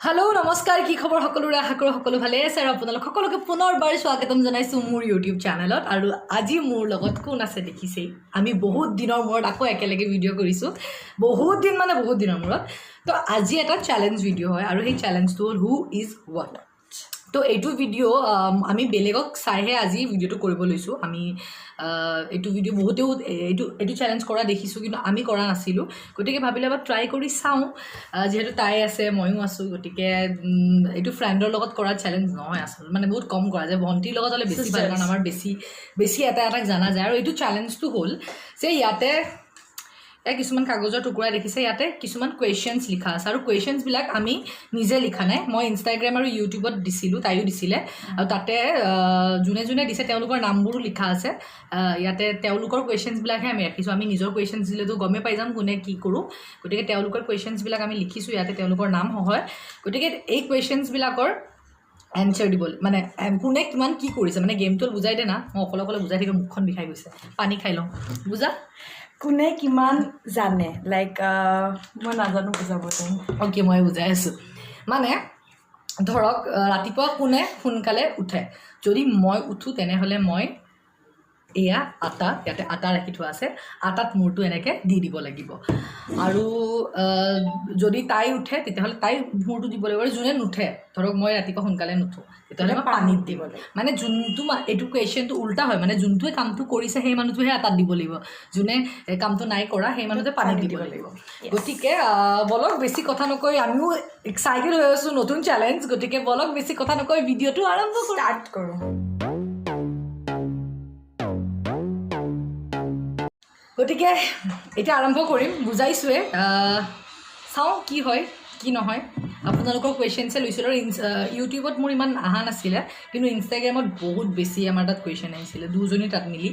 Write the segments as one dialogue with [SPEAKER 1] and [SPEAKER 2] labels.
[SPEAKER 1] Hello नमस्कार কি খবৰ সকলোৰে আশা কৰো সকলো ভালে আছে আৰু আপোনালোক সকলোকে পুনৰবাৰ স্বাগতম জনাইছো মোৰ ইউটিউব চেনেলত আৰু আজি মোৰ লগত কোন আছে দেখিছে আমি বহুত দিনৰ মূৰত আকৌ একেলগে ভিডিঅ' কৰিছো বহুত দিনৰ মূৰত তো আজি এটা চ্যালেঞ্জ ভিডিঅ' হয় আৰু এই চ্যালেঞ্জটো হু ইজ হোৱাট তো এইটো ভিডিঅ' আমি বেলেগক চাইহে আজি ভিডিঅ'টো কৰিব লৈছো আমি এইটো ভিডিঅ' বহুতেও এইটো চ্যালেঞ্জ কৰা দেখিছো কিন্তু আমি কৰা নাছিলো গতিকে ভাবিলে বা ট্ৰাই কৰি চাওঁ যেহেতু তাই আছে ময়ো আছো গতিকে এইটো ফ্ৰেণ্ডৰ লগত কৰা চ্যালেঞ্জ নহয় আসল মানে বহুত কম কৰা যায় ভণ্টিৰ লগত হলে বেছি ভাল কাৰণ আমাৰ বেছি এটা জানা যায় আৰু এইটো চ্যালেঞ্জটো হ'ল যে ইয়াতে কিছুমান কাগজৰ টুকুৰা দেখিছে ইয়াতে কিছুমান কোৱেশ্চনছ লিখা আছে আৰু কোৱেশ্চনছবিলাক আমি নিজে লিখা নাই মই ইনষ্টাগ্ৰাম আৰু ইউটিউবত দিছিলোঁ তাইও দিছিলে আৰু তাতে যোনে দিছে তেওঁলোকৰ নামবোৰো লিখা আছে ইয়াতে তেওঁলোকৰ কোৱেশ্চনছবিলাকহে আমি ৰাখিছোঁ আমি নিজৰ কোৱেশ্চনছ দিলেতো গমে পাই যাম কোনে কি কৰোঁ গতিকে তেওঁলোকৰ কোৱেশ্চনছবিলাক আমি লিখিছোঁ ইয়াতে তেওঁলোকৰ নাম হয় গতিকে এই কোৱেশ্চনছবিলাকৰ এনচাৰ দিব মানে কোনে কিমান কি কৰিছে মানে গেমটো বুজাই দে না মই অকলে বুজাই থাকিব মুখখন বিষাই গৈছে পানী খাই লওঁ বুজা
[SPEAKER 2] কোনে কিমান জানে লাইক মই নাজানো বুজাব
[SPEAKER 1] অ'কে মই বুজাই আছোঁ মানে ধৰক ৰাতিপুৱা কোনে সোনকালে উঠে যদি মই উঠোঁ তেনেহ'লে মই এয়া আটা ইয়াতে আটা ৰাখি থোৱা আছে আটাত মূৰটো এনেকৈ দি দিব লাগিব আৰু যদি তাই উঠে তেতিয়াহ'লে তাই মূৰটো দিব লাগিব আৰু যোনে নুঠে ধৰক মই ৰাতিপুৱা সোনকালে নুঠোঁ তেতিয়াহ'লে মই পানীত দিব লাগিব মানে যোনটো এইটো কুৱেশ্যনটো উল্টা হয় মানে যোনটোৱে কামটো কৰিছে সেই মানুহটোহে আটাত দিব লাগিব যোনে কামটো নাই কৰা সেই মানুহটোৱে পানীত দিব লাগিব গতিকে বলক বেছি কথা নকৈ আমিও এক্সাইটেড হৈ আছোঁ নতুন চেলেঞ্জ গতিকে বলক বেছি কথা নকৈ ভিডিঅ'টো আৰম্ভ
[SPEAKER 2] ষ্টাৰ্ট কৰোঁ
[SPEAKER 1] গতিকে এতিয়া আৰম্ভ কৰিম বুজাইছোৱে চাওঁ কি হয় কি নহয় আপোনালোকৰ কুৱেশ্যনছে লৈছিলোঁ আৰু ইউটিউবত মোৰ ইমান অহা নাছিলে কিন্তু ইনষ্টাগ্ৰামত বহুত বেছি আমাৰ তাত কুৱেশ্যন আহিছিলে দুজনী তাত মিলি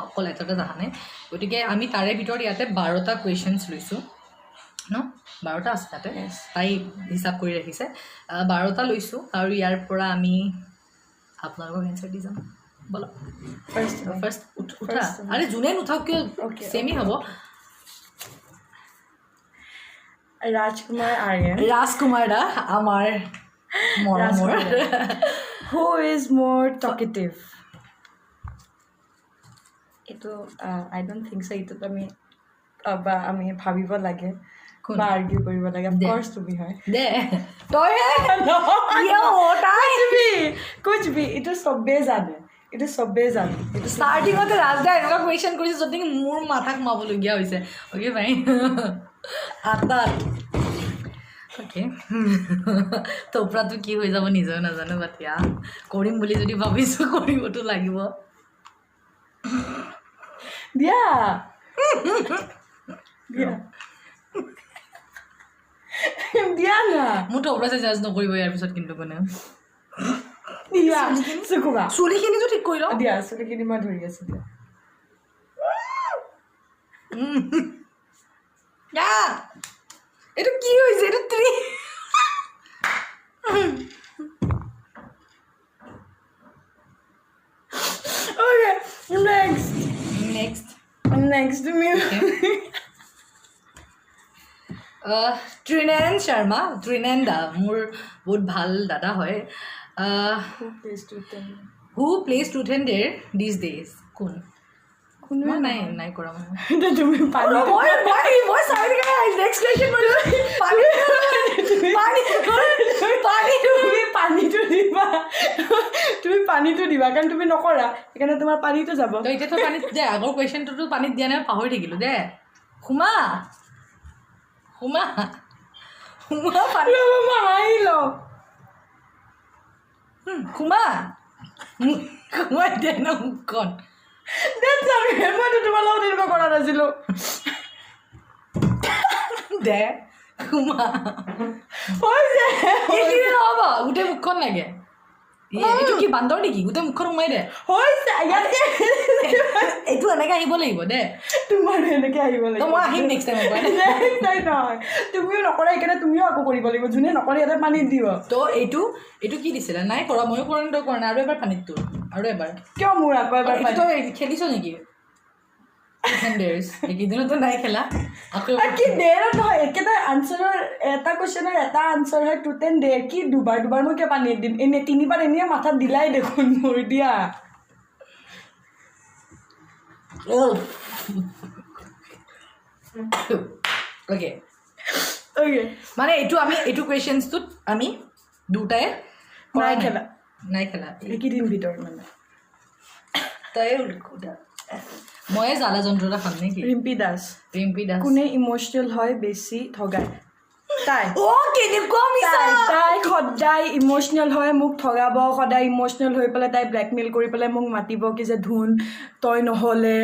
[SPEAKER 1] অকল এটা অহা নাই গতিকে আমি তাৰে ভিতৰত ইয়াতে 12টা কুৱেশ্যনছ লৈছোঁ ন 12টা আছে তাতে তাই হিচাপ কৰি ৰাখিছে 12টা লৈছোঁ আৰু ইয়াৰ পৰা আমি আপোনালোকক এনচাৰ দি যাম বলো ফাৰ্ষ্ট উঠা আৰে যোনে নুঠাওক কিয় চেমি হ'ব ৰাজকুমাৰ দা আমাৰ মৰমৰ
[SPEAKER 2] হু ইজ মোৰ টকেটিভ এইটো আই ডোণ্ট থিংক চ এইটোত আমি ভাবিব লাগে বা আৰ্গিউ কৰিব লাগে অফক'ৰ্ছ তুমি হয়
[SPEAKER 1] দে তই
[SPEAKER 2] কুছ বি এইটো চবেই জানে এইটো
[SPEAKER 1] ষ্টাৰ্টিঙতে ৰাজদা এনেকুৱা কুৱেশ্যন কৰিছে যদি মোৰ মাথা সোমাবলগীয়া হৈছে অ'কে ভাই আটাত অ'কে তোপৰাটো কি হৈ যাব নিজেও নাজানো বাতিয়া কৰিম বুলি যদি ভাবিছোঁ কৰিবতো লাগিব
[SPEAKER 2] দিয়া না
[SPEAKER 1] মোৰ তোপৰাছে জাজ নকৰিব ইয়াৰ পিছত কিন্তু কোনে চুলিখিনিতো ঠিক কৰি লওঁ
[SPEAKER 2] দিয়া চুলিখিনি মই ধৰি আছোঁ দিয়া
[SPEAKER 1] এইটো কি হৈছে এইটো তুমি
[SPEAKER 2] নেক্সট তুমি
[SPEAKER 1] ত্ৰিনেন শৰ্মা ত্ৰিনেন দা মোৰ বহুত ভাল দাদা হয় who plays truth and dare these days কোনোৱে নাই কৰা
[SPEAKER 2] তুমি পানীটো দিবা কাৰণ তুমি নকৰা সেইকাৰণে তোমাৰ পানীটো যাব
[SPEAKER 1] এতিয়াতো পানীত দে আগৰ কুৱেশ্যনটোতো পানীত দিয়া নাই পাহৰি থাকিলোঁ দে সোমা পানী
[SPEAKER 2] হাঁহি লওঁ
[SPEAKER 1] সোমাই দে ন মুখখন
[SPEAKER 2] মইতো তোমাৰ লগত এনেকুৱা কৰা নাছিলোঁ
[SPEAKER 1] দে সোমা নহ'ব গোটেই মুখখন লাগে এইটো কি বান্দৰ নেকি গোটেই মুখখন সোমাই দে এইটো এনেকৈ আহিব লাগিব দে
[SPEAKER 2] তোমাৰো এনেকৈ আহিব লাগিব
[SPEAKER 1] মই আহিম নেক্সট টাইম
[SPEAKER 2] নহয় তুমিও নকৰা সেইকাৰণে তুমিও আকৌ কৰিব লাগিব যোনে নকৰে ইয়াতে পানীত দিব
[SPEAKER 1] তো এইটো কি দিছিলে নাই কৰা ময়ো কৰা তই কৰা নাই আৰু এবাৰ পানীত তোৰ আৰু এবাৰ
[SPEAKER 2] কিয় মোৰ আকৌ এবাৰ
[SPEAKER 1] তই খেলিছ নেকি ডেয়াৰ্ছ এইকেইদিনতো নাই খেলা আকৌ
[SPEAKER 2] কি ডেয়াৰত নহয় একেটা আনচাৰৰ এটা কুৱেশ্যনৰ এটা আনচাৰ হয় 2 10 ডেয়াৰ কি দুবাৰ মই কিয় পানী দিম এনে 3বাৰ এনেই মাথাত দিলাই দেখোন মোৰ দিয়া
[SPEAKER 1] অ'কে
[SPEAKER 2] অ'কে
[SPEAKER 1] মানে এইটো কুৱেশ্যনছটোত আমি দুটাই নাই খেলা
[SPEAKER 2] এইকেইদিন ভিতৰত মানে
[SPEAKER 1] তাই মই জ্বালা যন্ত্ৰণা খাম নেকি
[SPEAKER 2] ৰিম্পী দাস কোনে ইম'চনেল হয় বেছি ঠগায় তাই তাই সদায় ইম'চনেল হয় মোক ঠগাব সদায় ইম'চনেল হৈ পেলাই তাই ব্লেকমেইল কৰি পেলাই মোক মাতিব কি যে ধুন তই নহ'লে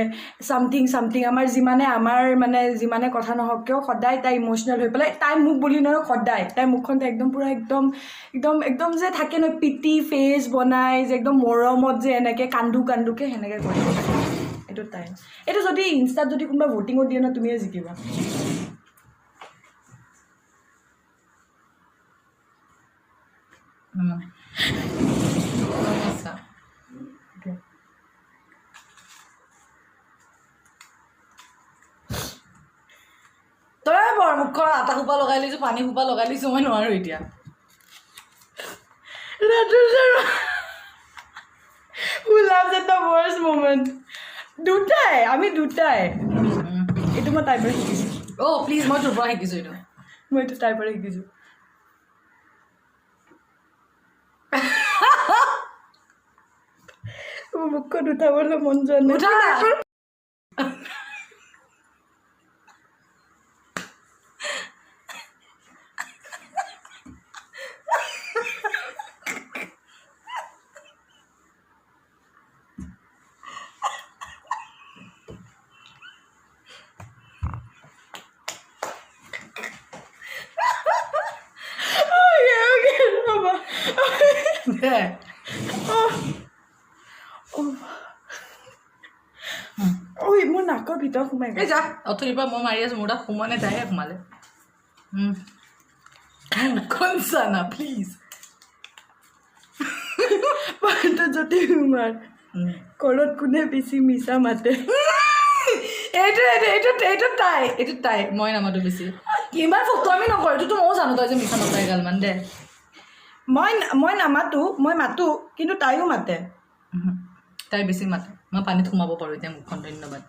[SPEAKER 2] চামথিং আমাৰ যিমানে কথা নহওক কিয় সদায় তাই ইম'চনেল হৈ পেলাই তাই মোক বুলি নহয় সদায় তাই মুখখন একদম পূৰা একদম যে থাকে ন পিটি ফেচ বনাই যে একদম মৰমত যে এনেকৈ কান্দোকে সেনেকৈ কৰে এইটো তাই এইটো যদি ইনষ্টাত যদি কোনোবা ভোটিঙত দিয়ে ন তুমিয়ে জিকিবা
[SPEAKER 1] তই বৰ মুখৰ আটা সোপা লগাই লৈছো পানী সোপা লগাই লৈছো মই নোৱাৰো এতিয়া
[SPEAKER 2] Who loves at the worst moment? আমি দুটাই এইটো মই তাইৰ পৰা শিকিছোঁ
[SPEAKER 1] অ' প্লিজ মই তোৰ পৰা শিকিছোঁ এইটো
[SPEAKER 2] মই এইটো তাইৰ পৰা শিকিছোঁ মোৰ মুখখন উঠাবলৈ মন যোৱা নাই মোৰ নাকৰ ভিতৰত সোমাই
[SPEAKER 1] এই যা অথনিৰ পৰা মই মাৰি আছোঁ মোৰ তাত সোমোৱা নাই তাইহে সোমালে কনচানা প্লিজ
[SPEAKER 2] যদি সোমাৰ কলত কোনে বেছি মিছা মাতে
[SPEAKER 1] এইটো তাই মই নামাতো বেছি ইমান ফটো আমি নকৰোঁ এইটোতো ময়ো জানো তই যে মিছা নকৰাই গালমান দে
[SPEAKER 2] মই নামাতো মই মাতো কিন্তু তাইও মাতে
[SPEAKER 1] তাই বেছি মাতে মই পানীত সোমাব পাৰোঁ এতিয়া মুখখন ধন্যবাদ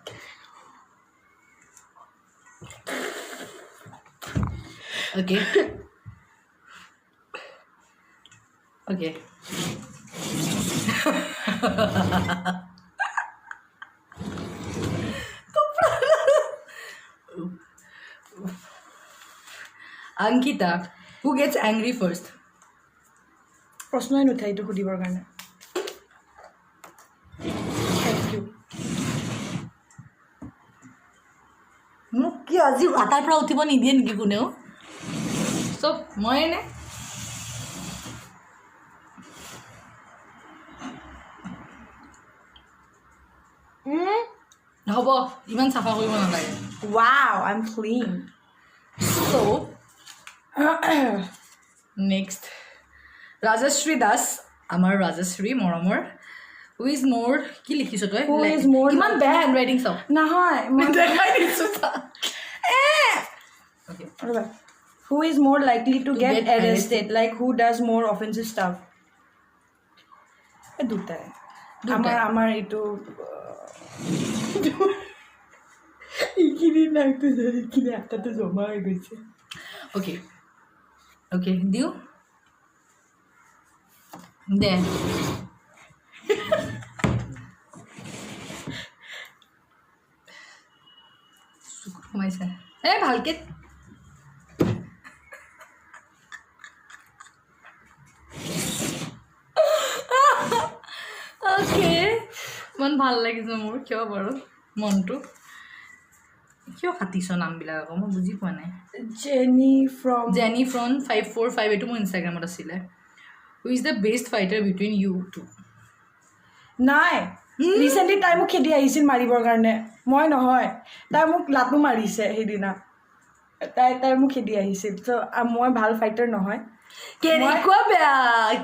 [SPEAKER 1] okay Ankita, who gets angry first?
[SPEAKER 2] প্ৰশ্নই নুঠাই এইটো সুধিবৰ কাৰণে
[SPEAKER 1] মোক কি আজি আটাৰ পৰা উঠিব নিদিয়ে নেকি কোনেও চব মই নে হ'ব ইমান চাফা কৰিব নালাগে
[SPEAKER 2] wow I'm clean
[SPEAKER 1] so next Rajashri Das আমাৰ ৰাজশ্ৰী মৰমৰ who is more কি লিখিছ তই
[SPEAKER 2] who is more
[SPEAKER 1] ইমান বেয়া handwriting চাও
[SPEAKER 2] নহয় মই
[SPEAKER 1] দেখাই দিছো
[SPEAKER 2] okay who is more likely to get arrested like who does more offensive stuff দুটাই আমাৰ এইটো এইখিনি নাকটো এইখিনি আটাটো জমা হৈ গৈছে
[SPEAKER 1] okay দিও দে সোমাইছে ভালকে ইমান ভাল লাগিছে মোৰ কিয় বাৰু মনটো কিয় কাটিছ নামবিলাক আকৌ মই বুজি পোৱা নাই
[SPEAKER 2] জেনি ফ্ৰম
[SPEAKER 1] 545 এইটো মোৰ ইনষ্টাগ্ৰামত আছিলে who is the best fighter between you two
[SPEAKER 2] নাই ৰিচেণ্টলি তাই মোক খেদি আহিছিল মাৰিবৰ কাৰণে মই নহয় তাই মোক লাটো মাৰিছে সেইদিনা তাই মোক খেদি আহিছিল চ' মই ভাল ফাইটাৰ নহয়
[SPEAKER 1] কেনেকুৱা বেয়া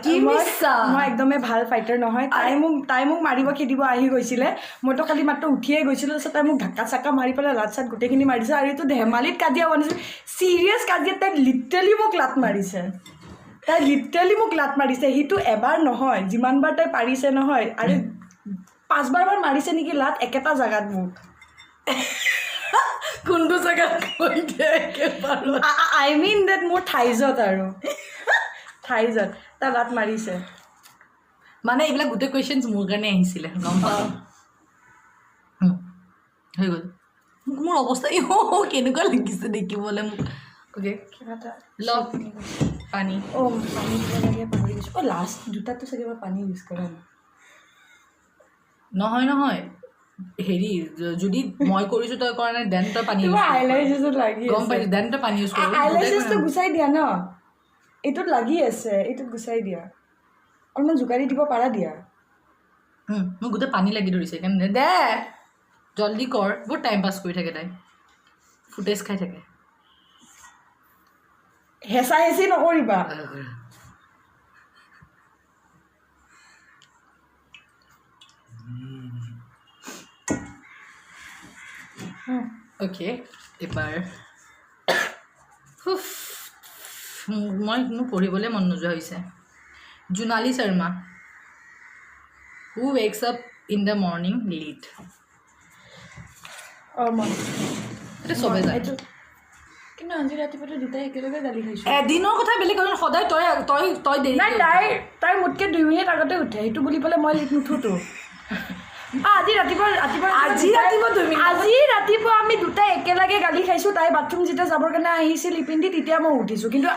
[SPEAKER 1] কি মিছা
[SPEAKER 2] মই একদমেই ভাল ফাইটাৰ নহয় তাই মোক মাৰিব খেদিব আহি গৈছিলে মইতো খালি মাত্ৰ উঠিয়ে গৈছিলোঁ তাৰপিছত তাই মোক ধাক্কা চাক্কা মাৰি পেলাই লাত চাত গোটেইখিনি মাৰিছে আৰু এইটো ধেমালিত কাজিয়া বনাইছে চিৰিয়াছ কাজিয়াত তাই লিটাৰেলি মোক লাত মাৰিছে সেইটো এবাৰ নহয় যিমানবাৰ তাই পাৰিছে নহয় আৰু 5বাৰমান মাৰিছে নেকি লাত একেটা জেগাত মোক
[SPEAKER 1] কোনটো জেগাত
[SPEAKER 2] আই মিন ডেট মোৰ থাইজত আৰু থাইজত তাই লাত মাৰিছে
[SPEAKER 1] মানে এইবিলাক গোটেই কুৱেশ্যনছ মোৰ কাৰণে আহিছিলে গম পাওঁ হৈ গ'ল মোৰ অৱস্থা কেনেকুৱা লাগিছে দেখিবলৈ মোক অ'কে
[SPEAKER 2] কিবা এটা
[SPEAKER 1] লগ পানী
[SPEAKER 2] পানী লাগে পাহৰি গৈছোঁ লাষ্ট দুটাতো চাগে মই পানী ইউজ কৰা
[SPEAKER 1] নহয় হেৰি যদি মই কৰিছোঁ তই কৰা নাই দেন তই পানী গম পাইছোঁ দেন তই পানী ইউজ
[SPEAKER 2] আইলাইচাছটো গুচাই দিয়া ন এইটোত লাগি আছে এইটোত গুচাই দিয়া অলপমান জোকাৰি দিব পাৰা দিয়া
[SPEAKER 1] মোক গোটেই পানী লাগি ধৰিছে সেইকাৰণে দে জল্দি কৰ বহুত টাইম পাছ কৰি থাকে তাই ফুটেজ খাই থাকে
[SPEAKER 2] হেঁচা হেঁচি নকৰিবা
[SPEAKER 1] অ'কে এবাৰ মোৰ পঢ়িবলৈ মন নোযোৱা হৈছে Jonali Sharma who wakes up in the morning lead এইটো চবেই যায়
[SPEAKER 2] কিন্তু আজি ৰাতিপুৱাটো দুটাই একেলগে গালি খাইছোঁ
[SPEAKER 1] এদিনৰ কথা বেলেগ কাৰণ সদায় তই দেৰি
[SPEAKER 2] নাই তাই মোতকৈ 2 মিনিট আগতে উঠে সেইটো বুলি পেলাই মই লিট নুঠোতো আজি ৰাতিপুৱা আমি দুটাই একেলগে গালি খাইছোঁ তাই বাথৰুম যেতিয়া যাবৰ কাৰণে আহিছিল ইপিন্ধি তেতিয়া মই উঠিছোঁ কিন্তু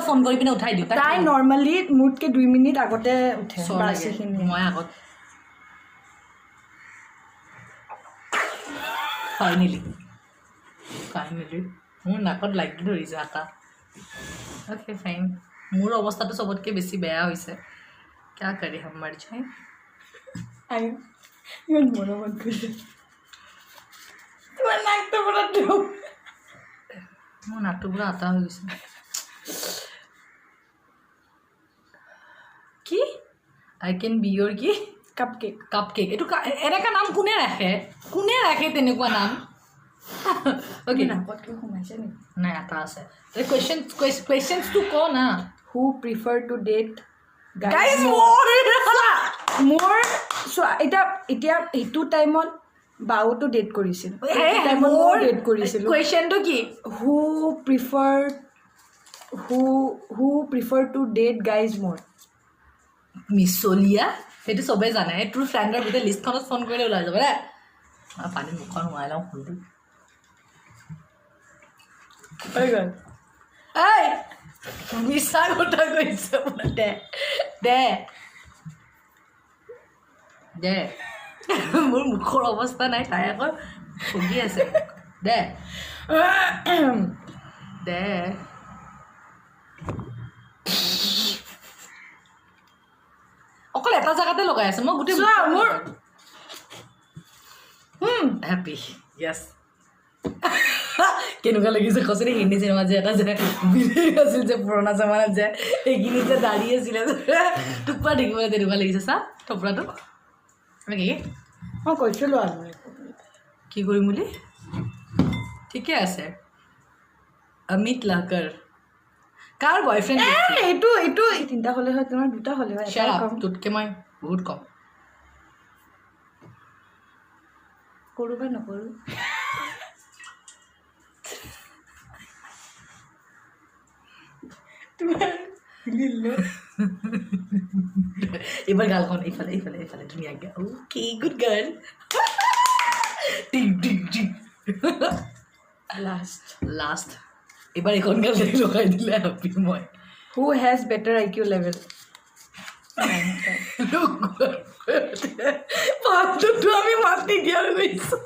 [SPEAKER 1] ফোন কৰি পিনে উঠাই দিওঁ
[SPEAKER 2] তাই নৰ্মেলি মোতকৈ 2 মিনিট আগতে উঠে
[SPEAKER 1] মই আগত ফাইনেলি মোৰ নাকত লাগি ধৰিছে আটা অ'কে ফাইন মোৰ অৱস্থাটো চবতকৈ বেছি বেয়া হৈছে क्या करे हम मर जाए
[SPEAKER 2] ইমান মৰমত গৈছে তোমাৰ নাকটো পুৰা
[SPEAKER 1] মোৰ নাকটো পুৰা আটা হৈ গৈছে কি আই কেন বি ইয়ৰ কি
[SPEAKER 2] কাপ কেক
[SPEAKER 1] এইটো এনেকুৱা নাম কোনে ৰাখে তেনেকুৱা নাম অ'কে
[SPEAKER 2] নাকত কিয় সোমাইছে নেকি
[SPEAKER 1] নাই আটা আছে কুৱেশ্যনছটো ক না
[SPEAKER 2] হু প্ৰিফাৰ টু ডেট মোৰ চোৱা এতিয়া সেইটো টাইমত বাওটো ডেট কৰিছিল
[SPEAKER 1] কুৱেশ্যনটো কি
[SPEAKER 2] হু প্ৰিফাৰ টু ডেট গাইজ মোৰ
[SPEAKER 1] মিছলীয়া সেইটো চবেই জানে তোৰ ফ্ৰেণ্ডৰ গোটেই লিষ্টখনত ফোন কৰিলে ওলাই যাব দে পানী মুখখন সোমাই লওঁ ফোনটো এই মিছা কথা কৈছে দে মোৰ মুখৰ অৱস্থা নাই তাই আকৌ ভুগি আছে দে অকল এটা জেগাতে লগাই আছে মই গোটেই মোৰ হেপী য়েছ কেনেকুৱা লাগিছে কচোন হিন্দী চিনেমাত যে এটা যে বিলেই আছিল যে পুৰণা জামানাত যে সেইখিনি যে দাঢ়ি আছিলে টুকুৰা দেখিবলৈ তেনেকুৱা লাগিছে চা টুকুৰাটো কি
[SPEAKER 2] মই কৈছিলোঁ আৰু
[SPEAKER 1] কি কৰিম বুলি ঠিকে আছে অমিত লাহকৰ কাৰ বয়ফ্ৰেণ্ড
[SPEAKER 2] এইটো 3টা হ'লে হয় তোমাৰ 2টা হ'লে হয়
[SPEAKER 1] তোতকৈ মই বহুত কম
[SPEAKER 2] কৰোঁ বা নকৰোঁ
[SPEAKER 1] এবাৰ গালখন এইফালে ধুনীয়াকৈ অ'কে গুড গাৰ্ল লাষ্ট এবাৰ এইখন গাল লগাই দিলে হেপী মই
[SPEAKER 2] who has better IQ level
[SPEAKER 1] পাঁচটো আমি মাতি দিয়া গৈছোঁ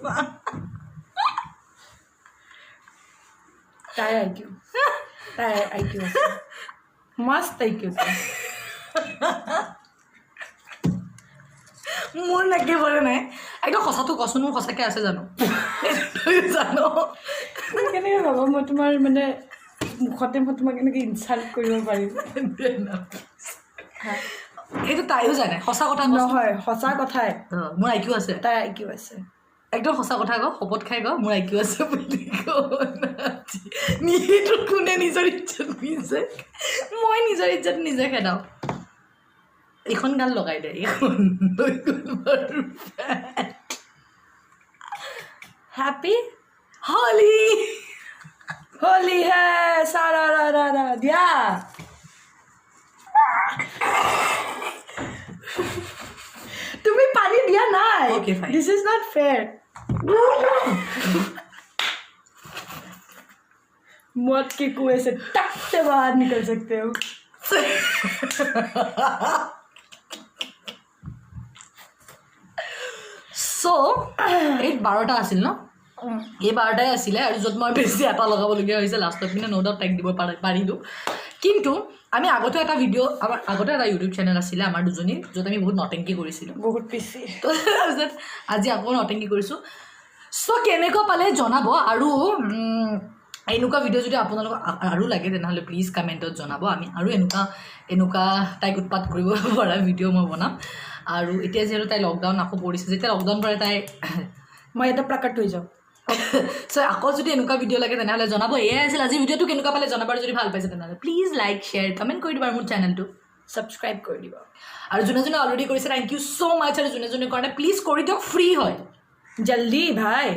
[SPEAKER 2] তাইৰ IQ আছে মস্ত IQ
[SPEAKER 1] মোৰ একেবাৰে নাই একদম সঁচাটো কচোন মোৰ সঁচাকৈ আছে জানো জানো
[SPEAKER 2] কেনেকৈ ভাবা মই তোমাৰ মানে মুখতে মই তোমাক কেনেকৈ ইনচাল্ট কৰিব পাৰিম
[SPEAKER 1] সেইটো তাইও জানে সঁচা কথা
[SPEAKER 2] নহয় সঁচা কথাই
[SPEAKER 1] মোৰ আইকিউ আছে
[SPEAKER 2] তাই আইকিউ আছে
[SPEAKER 1] একদম সঁচা কথা কওঁ শপত খাই কওঁ মোৰ আইকিউ আছে বুলি নিজেতো কোনে নিজৰ ইজ্জত নিজে মই নিজৰ ইজ্জত নিজে খেদাওঁ এইখন গান লগাই দে এইখন
[SPEAKER 2] হ্যাপি
[SPEAKER 1] হলি
[SPEAKER 2] হোলি হে সারা রা রা রা দিয়া তুমি পানী দিয়া নাই
[SPEAKER 1] Okay, fine.
[SPEAKER 2] This is not fair मौत के कुएं से टक से बाहर निकल सकते हो
[SPEAKER 1] সো এই 12টা আছিল ন এই 12টাই আছিলে আৰু য'ত মই বেছি এটা লগাবলগীয়া হৈছে লাষ্টত পিনে ন' ডাউট টাইক দিব পাৰিলোঁ কিন্তু আমি আগতে এটা ভিডিঅ' আমাৰ আগতে এটা ইউটিউব চেনেল আছিলে আমাৰ দুজনী য'ত আমি বহুত নটেংকি কৰিছিলোঁ
[SPEAKER 2] বহুত বেছি
[SPEAKER 1] তো তাৰপিছত আজি আকৌ নটেংকি কৰিছোঁ চ' কেনেকুৱা পালে জনাব আৰু এনেকুৱা ভিডিঅ' যদি আপোনালোকক আৰু লাগে তেনেহ'লে প্লিজ কমেণ্টত জনাব আমি আৰু এনেকুৱা তাইক উৎপাত কৰিব পৰা ভিডিঅ' মই বনাম আৰু এতিয়া যিহেতু তাই লকডাউন আকৌ পৰিছে যেতিয়া লকডাউন পৰে তাই
[SPEAKER 2] মই এটা প্ৰকাট হৈ যাওঁ
[SPEAKER 1] চ' আকৌ যদি এনেকুৱা ভিডিঅ' লাগে তেনেহ'লে জনাব এয়াই আছিল আজি ভিডিঅ'টো কেনেকুৱা পালে জনাব আৰু যদি ভাল পাইছে তেনেহ'লে প্লিজ লাইক শ্বেয়াৰ কমেণ্ট কৰি দিব আৰু মোৰ চেনেলটো
[SPEAKER 2] ছাবস্ক্ৰাইব কৰি দিব
[SPEAKER 1] আৰু যোনে যোনে অলৰেডি কৰিছে থেংক ইউ ছ' মাছ আৰু যোনে যোনে কাৰণে প্লিজ কৰি দিয়ক ফ্ৰী হয়
[SPEAKER 2] জল্দি ভাই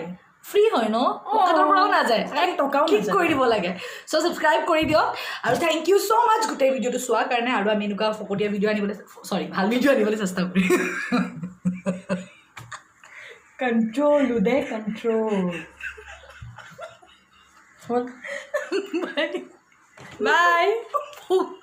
[SPEAKER 1] ফ্ৰী হয় ন পকেটৰ পৰাও নাযায়
[SPEAKER 2] এক টকাও
[SPEAKER 1] ক্লিক কৰি দিব লাগে চ' ছাবস্ক্ৰাইব কৰি দিয়ক আৰু থেংক ইউ ছ' মাছ গোটেই ভিডিঅ'টো চোৱাৰ কাৰণে আৰু আমি এনেকুৱা ফকটীয়া ভিডিঅ' আনিবলৈ ভাল ভিডিঅ' আনিবলৈ চেষ্টা কৰিম
[SPEAKER 2] কণ্ট্ৰল উদে কণ্ট্ৰল বাই